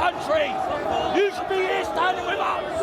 country. You should be here standing with us.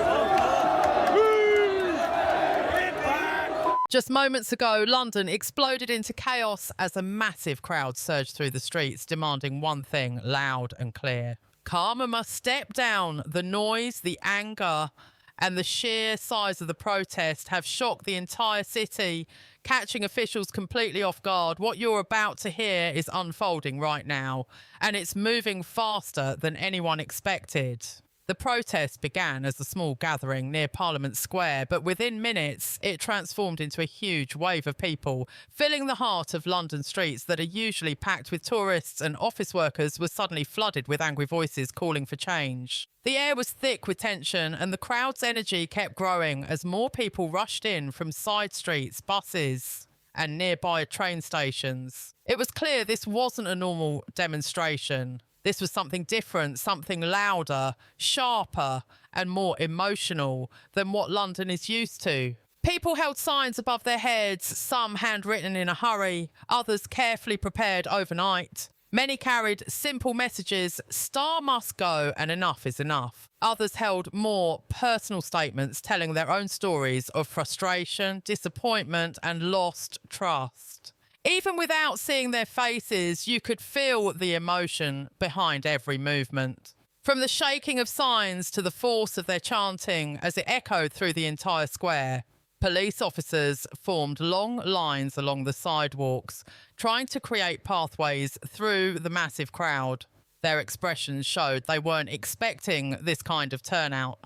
We're back. Just moments ago, London exploded into chaos as a massive crowd surged through the streets, demanding one thing loud and clear. Karma must step down. The noise, the anger, and the sheer size of the protest have shocked the entire city, catching officials completely off guard. What you're about to hear is unfolding right now, and it's moving faster than anyone expected. The protest began as a small gathering near Parliament Square, but within minutes it transformed into a huge wave of people, filling the heart of London streets that are usually packed with tourists, and office workers were suddenly flooded with angry voices calling for change. The air was thick with tension, and the crowd's energy kept growing as more people rushed in from side streets, buses, and nearby train stations. It was clear this wasn't a normal demonstration. This was something different, something louder, sharper, and more emotional than what London is used to. People held signs above their heads, some handwritten in a hurry, others carefully prepared overnight. Many carried simple messages: Star must go and enough is enough. Others held more personal statements telling their own stories of frustration, disappointment, and lost trust. Even without seeing their faces, you could feel the emotion behind every movement. From the shaking of signs to the force of their chanting as it echoed through the entire square. Police officers formed long lines along the sidewalks, trying to create pathways through the massive crowd. Their expressions showed they weren't expecting this kind of turnout.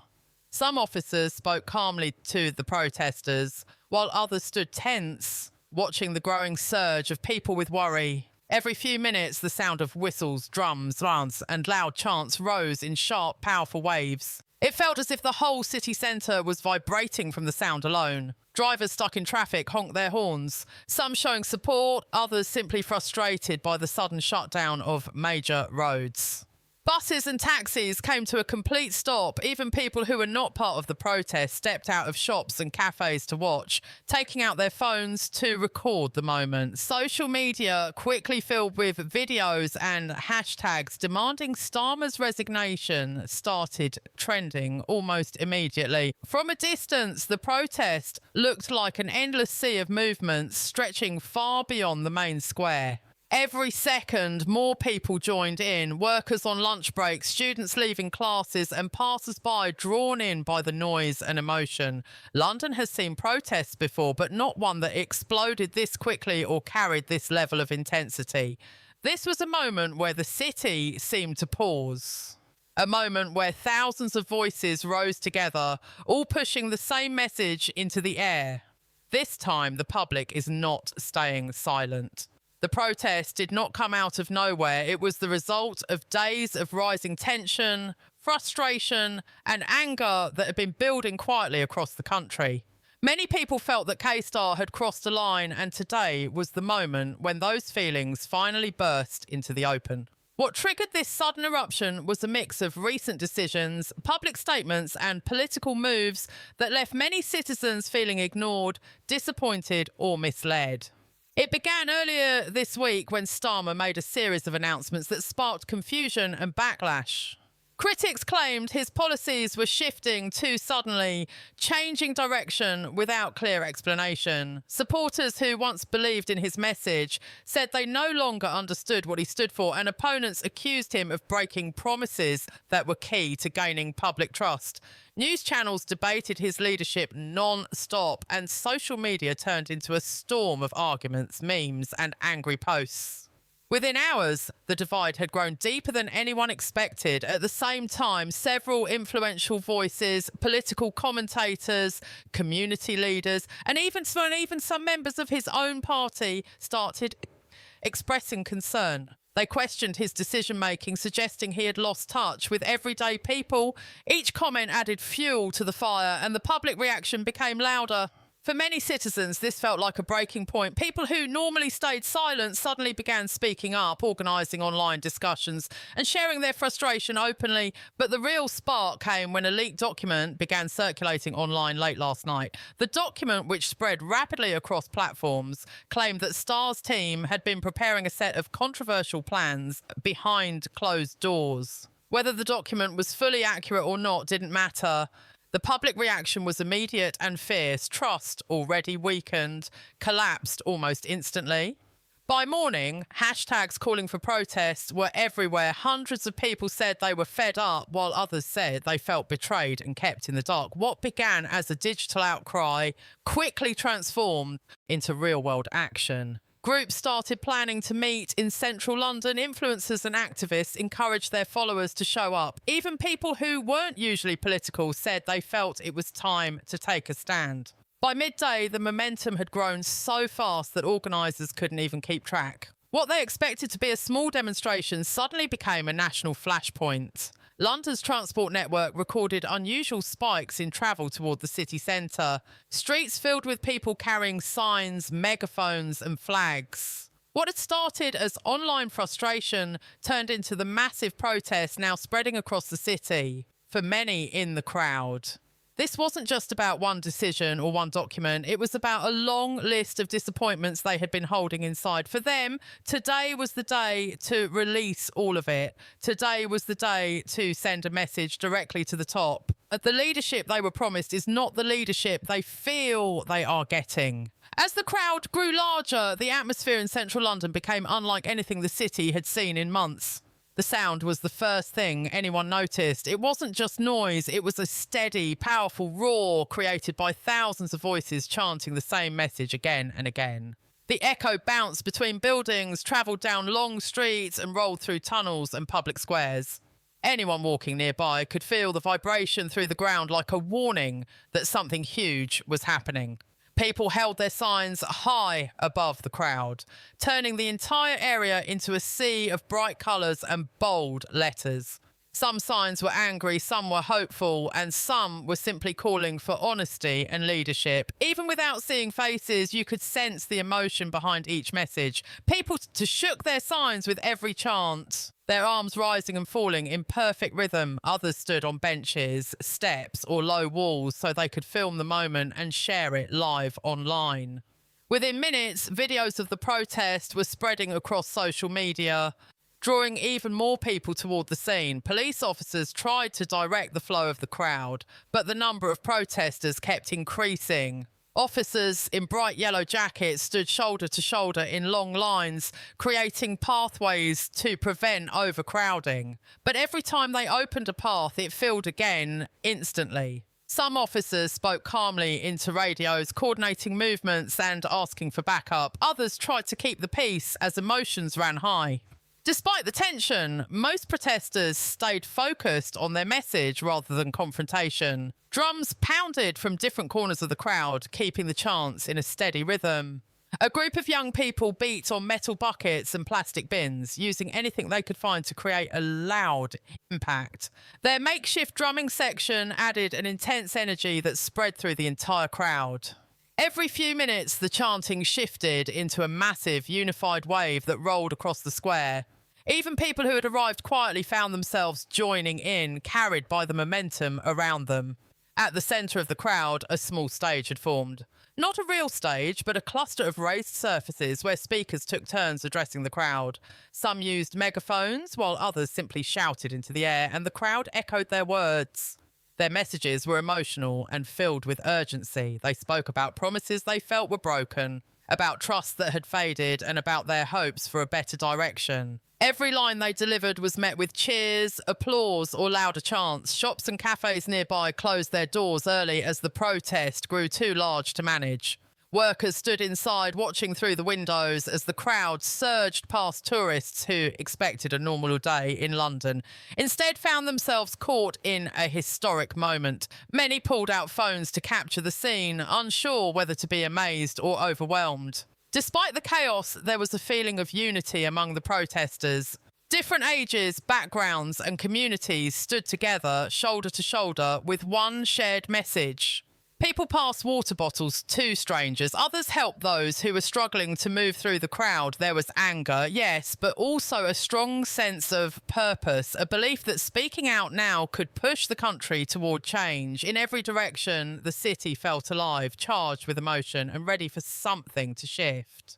Some officers spoke calmly to the protesters, while others stood tense, watching the growing surge of people with worry. Every few minutes, the sound of whistles, drums, and loud chants rose in sharp, powerful waves. It felt as if the whole city centre was vibrating from the sound alone. Drivers stuck in traffic honked their horns, some showing support, others simply frustrated by the sudden shutdown of major roads. Buses and taxis came to a complete stop. Even people who were not part of the protest stepped out of shops and cafes to watch, taking out their phones to record the moment. Social media quickly filled with videos and hashtags demanding Starmer's resignation started trending almost immediately. From a distance, the protest looked like an endless sea of movements stretching far beyond the main square. Every second, more people joined in, workers on lunch breaks, students leaving classes, and passers-by drawn in by the noise and emotion. London has seen protests before, but not one that exploded this quickly or carried this level of intensity. This was a moment where the city seemed to pause. A moment where thousands of voices rose together, all pushing the same message into the air. This time, the public is not staying silent. The protest did not come out of nowhere. It was the result of days of rising tension, frustration, and anger that had been building quietly across the country. Many people felt that Keir Starmer had crossed a line, and today was the moment when those feelings finally burst into the open. What triggered this sudden eruption was a mix of recent decisions, public statements, and political moves that left many citizens feeling ignored, disappointed, or misled. It began earlier this week when Starmer made a series of announcements that sparked confusion and backlash. Critics claimed his policies were shifting too suddenly, changing direction without clear explanation. Supporters who once believed in his message said they no longer understood what he stood for, and opponents accused him of breaking promises that were key to gaining public trust. News channels debated his leadership non-stop, and social media turned into a storm of arguments, memes, and angry posts. Within hours, the divide had grown deeper than anyone expected. At the same time, several influential voices, political commentators, community leaders, and even some members of his own party started expressing concern. They questioned his decision-making, suggesting he had lost touch with everyday people. Each comment added fuel to the fire, and the public reaction became louder. For many citizens, this felt like a breaking point. People who normally stayed silent suddenly began speaking up, organising online discussions and sharing their frustration openly. But the real spark came when a leaked document began circulating online late last night. The document, which spread rapidly across platforms, claimed that Starr's team had been preparing a set of controversial plans behind closed doors. Whether the document was fully accurate or not didn't matter. The public reaction was immediate and fierce. Trust, already weakened, collapsed almost instantly. By morning, hashtags calling for protests were everywhere. Hundreds of people said they were fed up, while others said they felt betrayed and kept in the dark. What began as a digital outcry quickly transformed into real-world action. Groups started planning to meet in central London. Influencers and activists encouraged their followers to show up. Even people who weren't usually political said they felt it was time to take a stand. By midday, the momentum had grown so fast that organisers couldn't even keep track. What they expected to be a small demonstration suddenly became a national flashpoint. London's transport network recorded unusual spikes in travel toward the city centre. Streets filled with people carrying signs, megaphones and flags. What had started as online frustration turned into the massive protest now spreading across the city. For many in the crowd, this wasn't just about one decision or one document. It was about a long list of disappointments they had been holding inside. For them, today was the day to release all of it. Today was the day to send a message directly to the top. The leadership they were promised is not the leadership they feel they are getting. As the crowd grew larger, the atmosphere in central London became unlike anything the city had seen in months. The sound was the first thing anyone noticed. It wasn't just noise, it was a steady, powerful roar created by thousands of voices chanting the same message again and again. The echo bounced between buildings, travelled down long streets and rolled through tunnels and public squares. Anyone walking nearby could feel the vibration through the ground like a warning that something huge was happening. People held their signs high above the crowd, turning the entire area into a sea of bright colours and bold letters. Some signs were angry, some were hopeful, and some were simply calling for honesty and leadership. Even without seeing faces, you could sense the emotion behind each message. People shook their signs with every chant, their arms rising and falling in perfect rhythm. Others stood on benches, steps, or low walls so they could film the moment and share it live online. Within minutes, videos of the protest were spreading across social media, drawing even more people toward the scene. Police officers tried to direct the flow of the crowd, but the number of protesters kept increasing. Officers in bright yellow jackets stood shoulder to shoulder in long lines, creating pathways to prevent overcrowding. But every time they opened a path, it filled again instantly. Some officers spoke calmly into radios, coordinating movements and asking for backup. Others tried to keep the peace as emotions ran high. Despite the tension, most protesters stayed focused on their message rather than confrontation. Drums pounded from different corners of the crowd, keeping the chants in a steady rhythm. A group of young people beat on metal buckets and plastic bins, using anything they could find to create a loud impact. Their makeshift drumming section added an intense energy that spread through the entire crowd. Every few minutes, the chanting shifted into a massive, unified wave that rolled across the square. Even people who had arrived quietly found themselves joining in, carried by the momentum around them. At the centre of the crowd, a small stage had formed. Not a real stage, but a cluster of raised surfaces where speakers took turns addressing the crowd. Some used megaphones, while others simply shouted into the air, and the crowd echoed their words. Their messages were emotional and filled with urgency. They spoke about promises they felt were broken, about trust that had faded, and about their hopes for a better direction. Every line they delivered was met with cheers, applause, or louder chants. Shops and cafes nearby closed their doors early as the protest grew too large to manage. Workers stood inside watching through the windows as the crowd surged past tourists who expected a normal day in London. Instead found themselves caught in a historic moment. Many pulled out phones to capture the scene, unsure whether to be amazed or overwhelmed. Despite the chaos, there was a feeling of unity among the protesters. Different ages, backgrounds and communities stood together, shoulder to shoulder, with one shared message. People passed water bottles to strangers. Others helped those who were struggling to move through the crowd. There was anger, yes, but also a strong sense of purpose, a belief that speaking out now could push the country toward change. In every direction, the city felt alive, charged with emotion and ready for something to shift.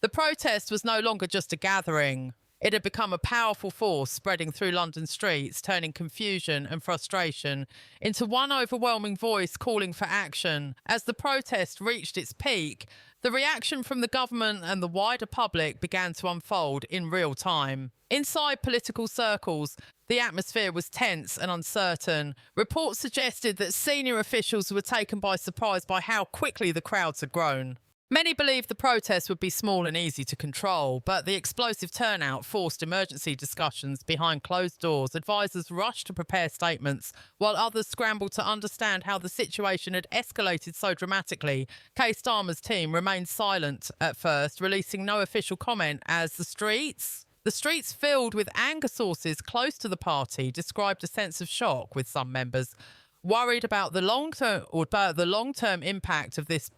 The protest was no longer just a gathering. It had become a powerful force spreading through London streets, turning confusion and frustration into one overwhelming voice calling for action. As the protest reached its peak, the reaction from the government and the wider public began to unfold in real time. Inside political circles, the atmosphere was tense and uncertain. Reports suggested that senior officials were taken by surprise by how quickly the crowds had grown. Many believed the protests would be small and easy to control, but the explosive turnout forced emergency discussions behind closed doors. Advisors rushed to prepare statements, while others scrambled to understand how the situation had escalated so dramatically. Keir Starmer's team remained silent at first, releasing no official comment as the streets filled with anger sources close to the party described a sense of shock, with some members worried about the long-term impact of this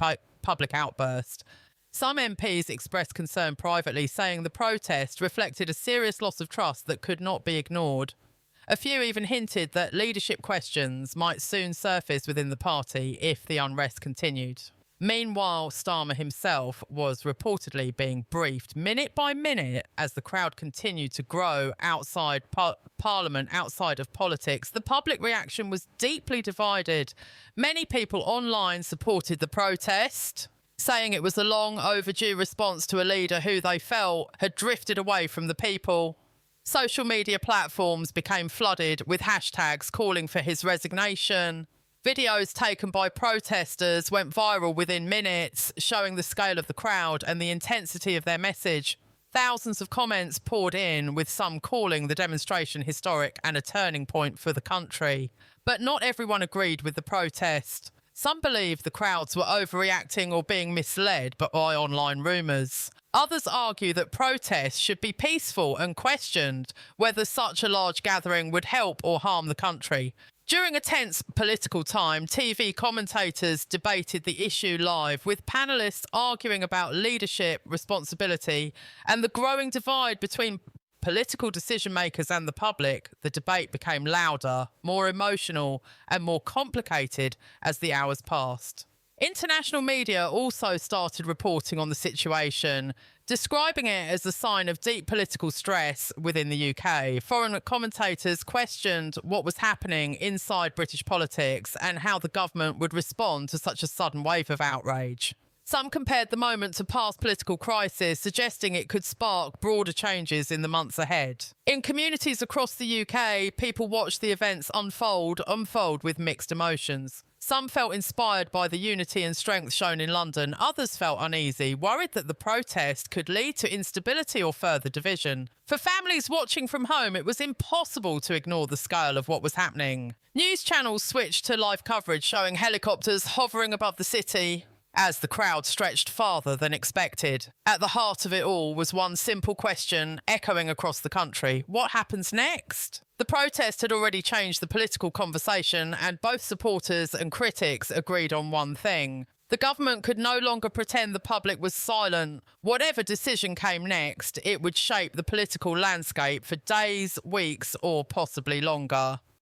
public outburst. Some MPs expressed concern privately, saying the protest reflected a serious loss of trust that could not be ignored. A few even hinted that leadership questions might soon surface within the party if the unrest continued. Meanwhile, Starmer himself was reportedly being briefed minute by minute as the crowd continued to grow outside Parliament, outside of politics. The public reaction was deeply divided. Many people online supported the protest, saying it was a long overdue response to a leader who they felt had drifted away from the people. Social media platforms became flooded with hashtags calling for his resignation. Videos taken by protesters went viral within minutes, showing the scale of the crowd and the intensity of their message. Thousands of comments poured in, with some calling the demonstration historic and a turning point for the country. But not everyone agreed with the protest. Some believed the crowds were overreacting or being misled by online rumours. Others argue that protests should be peaceful and questioned whether such a large gathering would help or harm the country. During a tense political time, TV commentators debated the issue live, with panellists arguing about leadership, responsibility, and the growing divide between political decision makers and the public. The debate became louder, more emotional, and more complicated as the hours passed. International media also started reporting on the situation, describing it as a sign of deep political stress within the UK. Foreign commentators questioned what was happening inside British politics and how the government would respond to such a sudden wave of outrage. Some compared the moment to past political crisis, suggesting it could spark broader changes in the months ahead. In communities across the UK, people watched the events unfold with mixed emotions. Some felt inspired by the unity and strength shown in London. Others felt uneasy, worried that the protest could lead to instability or further division. For families watching from home, it was impossible to ignore the scale of what was happening. News channels switched to live coverage showing helicopters hovering above the city as the crowd stretched farther than expected. At the heart of it all was one simple question echoing across the country: what happens next? The protest had already changed the political conversation, and both supporters and critics agreed on one thing: the government could no longer pretend the public was silent. Whatever decision came next, it would shape the political landscape for days, weeks, or possibly longer.